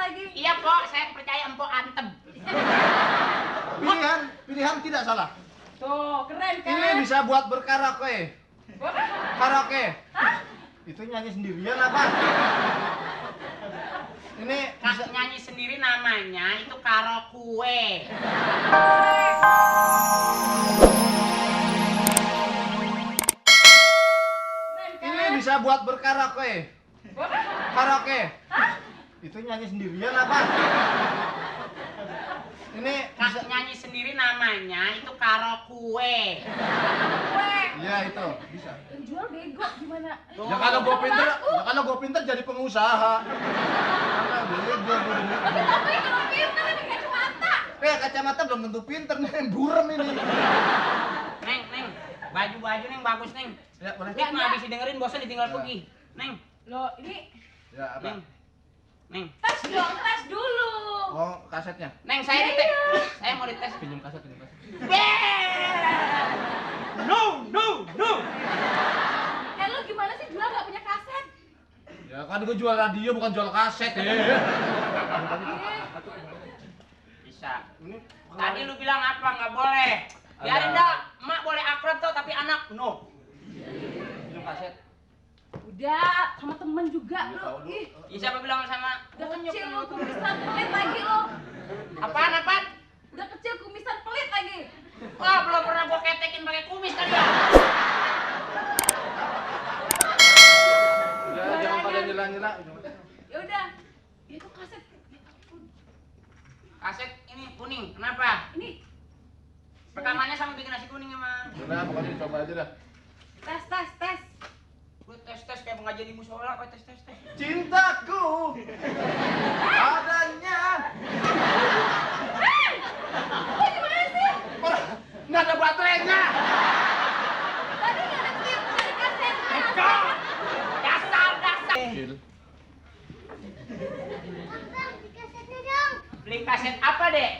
lagi. Iya, Pok, saya percaya Empok antem. Pilihan tidak salah. Tuh, keren kan? Ini bisa buat berkaraoke. Karaoke. Hah? Itu nyanyi sendirian apa? Ini bisa Nyanyi sendiri namanya itu karaoke. Keren kan? ini bisa buat berkaraoke. Karaoke. Hah? Itu nyanyi sendirian apa? Ini bisa Nyanyi sendiri namanya itu karaoke. Kue. Iya itu bisa. Yang jual bego gimana? Ya kalau gua pinter jadi pengusaha. Karena bego gua. Tapi kalau pintar ini kacamata. Kacamata belum tentu pinter nih, burem ini. Neng, baju Neng bagus Neng. Ya boleh. Nggak habis dengerin bosan ditinggal pergi. Neng, Loh, ini Ya apa? Neng. tes dong, tes dulu. Oh kasetnya. Neng, saya dites. Saya mau dites. Pinjam kaset. No. Lu gimana sih jual nggak punya kaset? Ya kan gua jual radio bukan jual kaset ya. Bisa. Tadi lu bilang apa? Nggak boleh. Biarin dah. Emak boleh akrab tuh, tapi anak no. Pinjam kaset. Udah, sama temen juga Iya, lu. tahu, Ih, Ya, siapa bilang sama? udah kecil lu kumisan pelit lagi lu. Apaan? Udah kecil kumisan pelit lagi. Wah, belum pernah gua ketekin pakai kumis kali ya. Udah jangan pada nyela-nyela. Ya udah. Itu kaset. Ya ampun. Kaset ini kuning. Kenapa? Ini Rekamannya sama bikin nasi kuning emang. Udah pokoknya coba aja dah. tes. Gue tes kayak pengajian di musola, kok tes. Cintaku adanya. Hei! Lu gimana sih? Nggak ada baterainya. Tadi nggak ada klip dari kasetnya. Dasar. Abang, di kasetnya dong. Beli kaset apa, Dek?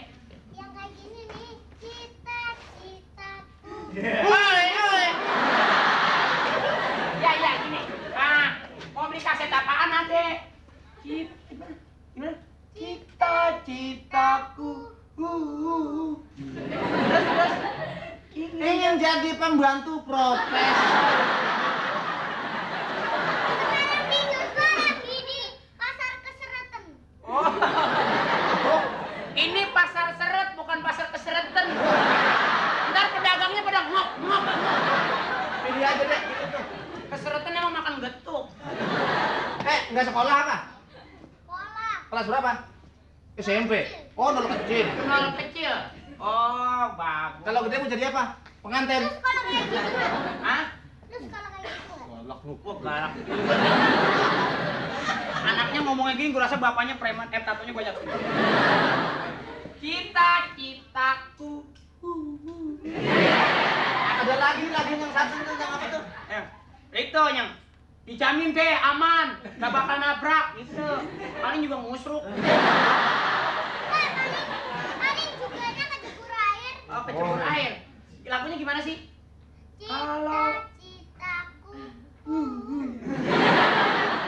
Yang kayak gini nih. Cita-citaku. Woi. Ya, gini. Mau beli kaset apaan, Adek? Gimana? Cita-citaku. Terus. Ingin jadi pembantu profes. Sekarang minggu sekarang ini pasar kesereten. Oh. Ini pasar seret, bukan pasar kesereten. Ntar pedagangnya pada ngok. Pilih aja deh. Kesereten emang makan getuk. Nggak sekolah apa? Sekolah. Kelas berapa? SMP. Oh, dulu kecil. Nol kecil. Oh, bagus. Kalau gede mau jadi apa? Pengantin. Lu sekolah kayak gitu nggak? Hah? Lu sekolah kayak gitu nggak? Galak lu. Wah, galak. Anaknya ngomongnya gini, gue rasa bapaknya preman, tatonya banyak. Cita-citaku. Ada lagi yang satu itu yang apa tuh? Itu yang dijamin deh aman, gak bakal nabrak gitu. Paling juga ngusruk. Paling juga kecebur air. Oh, kecebur air. Lagunya gimana sih? Cita-citaku.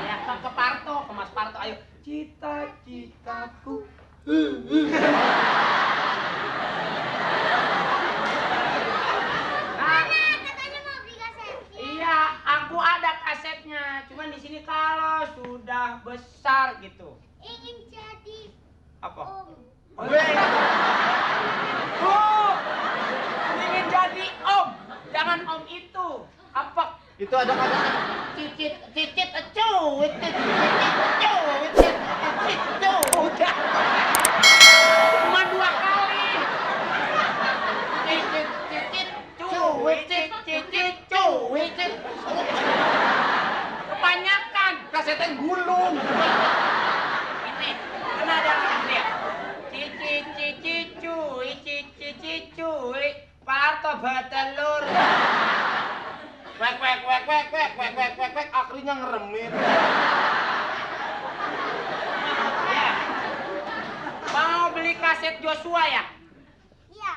Ya, ke Parto, ke Mas Parto, ayo. Cita-citaku. Katanya mau beli kaset. Iya, aku ada kasetnya. Cuman di sini kalau sudah besar gitu. Ingin jadi Apa? om. Ingin jadi om. Jangan om itu. Apa? Itu ada kata Cicit ecu. Udah. Cuma 2 kali. Cicit cuwicit. Kebanyakan. kasetnya gulung. Ini kan ada lagi ya. Cuy. Parto batelur. Wek. Akhirnya ngeremin. Ya. Mau beli kaset Joshua ya? Iya.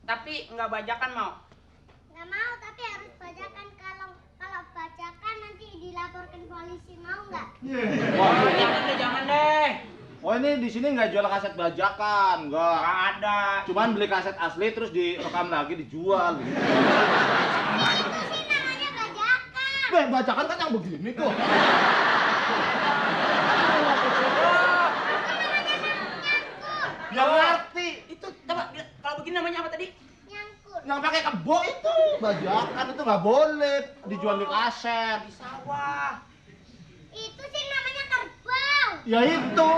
Tapi nggak bajakan mau. Nggak mau tapi harus bacakan kalau bacakan nanti dilaporkan polisi mau nggak? Wah, jangan deh. ini di sini nggak jual kaset bajakan, Nggak nggak. ada. Cuman beli kaset asli terus direkam lagi dijual. Gitu. Itu sih namanya bajakan. Bajakan kan yang begini tuh. Biar ngerti. Itu coba kalau begini namanya apa tadi? Nyangkut. Yang pakai kebo itu bajakan itu nggak boleh dijual di kaset. Di sawah. Itu sih namanya kerbau. Ya itu.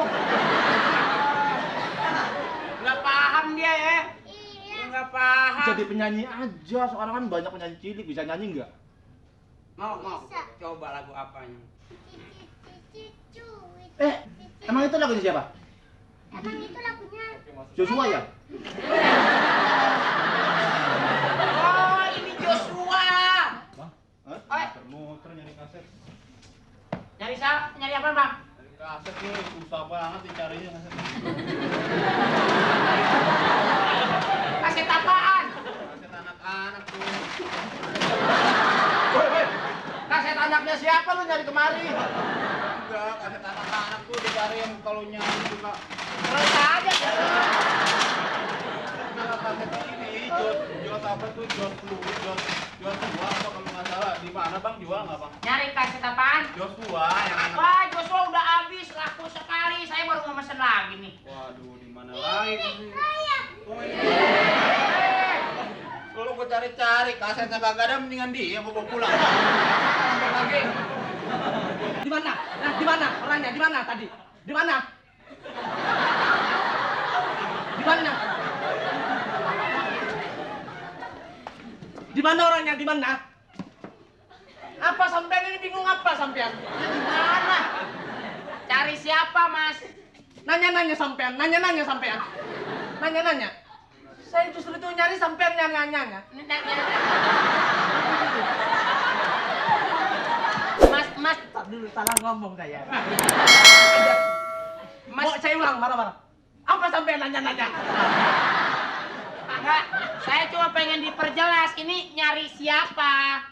Nggak paham dia ya. Iya. Nggak paham. Jadi penyanyi aja, sekarang kan banyak penyanyi cilik, bisa nyanyi nggak? Mau. Bisa. Coba lagu apanya? Cicu. Emang itu lagunya siapa? Emang itu lagunya Joshua ya? Oh, ini Joshua. Hah? Oi. Muter-muter nyari kaset. Nyari apa, Bang? Nyari kaset nih, susah banget dicarinya kaset. Kaset apaan? Kaset anak-anak tuh. Kaset anaknya siapa lu nyari kemari? Enggak, kaset anak-anak tuh dicariin kalau nyanyi juga. Terus aja. Nah, kaset ini Jos apa tuh? Jos Joshua apa kalau nggak salah. Di mana Bang, jual nggak Bang? Nyari kaset apaan? Joshua yang anak. Wah, Joshua udah habis, laku sekali. Saya baru mau mesen lagi nih. Waduh, di mana lagi sih? saya. Oh ini. Kalau gua cari-cari kasetnya kagak ada, mendingan dia bawa pulang. Sampai lagi. Di mana? Nah, di mana? Orangnya di mana tadi? Di mana? Di mana? Di mana orangnya? Di mana? Apa sampean ini bingung apa sampean? Mana? Cari siapa, Mas? Nanya-nanya sampean, nanya-nanya sampean. Nanya-nanya. Saya justru itu nyari sampean nanya-nanya. Mas. Tak dulu salah ngomong saya. Mas. Saya ulang marah-marah. Apa sampean nanya-nanya? Enggak, saya cuma pengen diperjelas. Ini nyari siapa?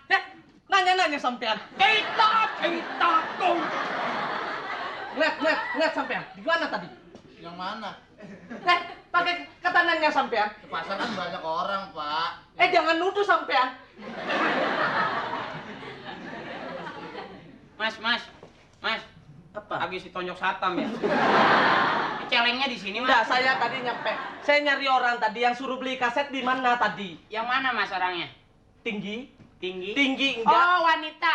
Nanya-nanya sampean. Kita tuh. Lihat sampean. Di mana tadi? Yang mana? Pakai kata nanya sampean. Di pasar kan banyak orang, Pak. Jangan nuduh sampean. Mas. Apa? Habis ditonjok satam ya. Celengnya di sini, Mas. Enggak, saya tadi nyampe. Saya nyari orang tadi yang suruh beli kaset di mana tadi? Yang mana, Mas, orangnya? Tinggi? Tinggi? Tinggi enggak? Oh, wanita.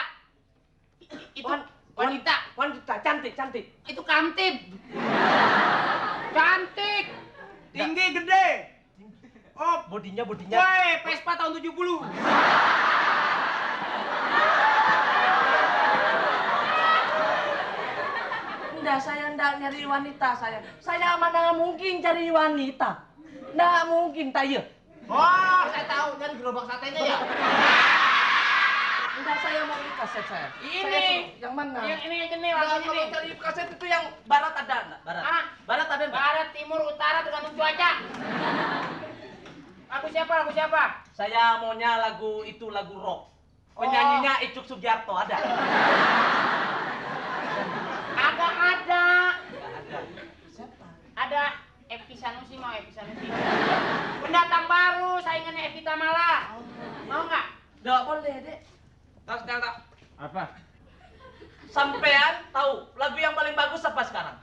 Itu wanita. Wanita, cantik. Itu kamtib. Cantik. Tinggi, gede. Oh, Bodinya. woi, Vespa tahun 70. Enggak, saya enggak nyari wanita saya. Saya mana mungkin cari wanita. Enggak mungkin, tayo. Oh, saya tahu nyari gerobak satenya ya. Enggak, saya mau beli kaset saya. Ini. Saya yang mana? Yang ini aja nih, Enggak, lagunya kalau nih. cari kaset itu yang barat ada enggak? Barat. Ah. Barat ada enggak? Barat, timur, utara tergantung cuaca. Lagu siapa? Saya maunya lagu rock. Penyanyinya Icuk Sugiarto ada. Agak ada. Siapa? Ada Evi Sanusi, mau Evi Sanusi. Pendatang baru, saingannya Evi Tamala. Mau nggak? Enggak boleh, Dek. Tak. Apa? Sampean tahu lagu yang paling bagus apa sekarang?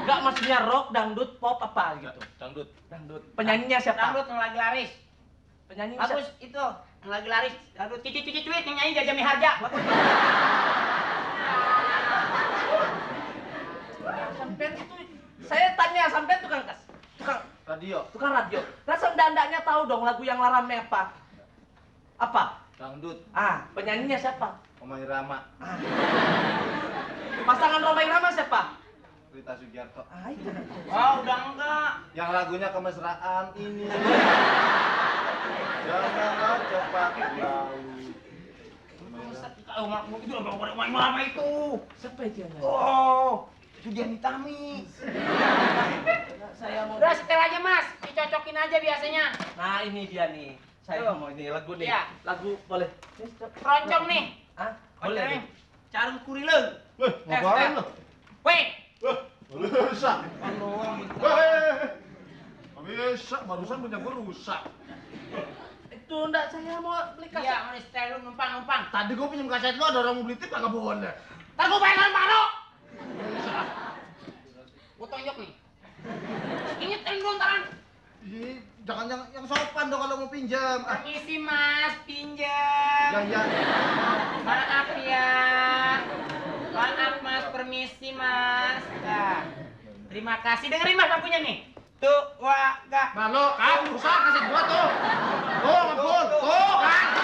Enggak, maksudnya rock, dangdut, pop apa gitu. Dangdut. Penyanyinya siapa? Dangdut yang lagi laris. Penyanyinya Bagus siapa? itu, yang lagi laris. Dangdut cuit yang nyanyi Jaja Miharja. Bagus. Sampean itu saya tanya sampean tukang Radio. radio. Rasa ndandanya tahu dong lagu yang larame apa? Apa? Dangdut. Penyanyinya siapa? Omai Rama. Pasangan Roma Irama siapa? Rita Sugiarto. Itu. Oh, udah enggak. Yang lagunya kemesraan ini. Janganlah cepat berlalu. Itu orang lama itu. Siapa itu yang nyanyi? Oh, itu dia Nitami. Saya mau. Udah setel aja, Mas. Dicocokin aja biasanya. Nah, ini dia nih. Saya Tuh. mau ini lagu nih. Iya. Lagu boleh. Keroncong nih. Boleh. Boleh. Nih. Carung kurileung. Weh, ngapain lu? Weh, Rusak. Kan doang minta. Bisa, barusan punya gue rusak. Itu enggak, saya mau beli kaset. Iya, mau setel lu numpang. Tadi gue pinjam kaset lo, ada orang mau beli tip kagak boleh. Ntar gua bayar sama lu. Gua tonjok nih. Ingetin dulu ntaran. Ih, jangan yang sopan dong kalau mau pinjam. Permisi mas, pinjam. Ya. Maaf ya. Maaf mas, permisi mas. Nah, terima kasih. Dengerin mas lagunya nih. Tuh, wah, gak. Nah lo, kan rusak kaset gua tuh. Tuh, ngebul. Tuh, kan.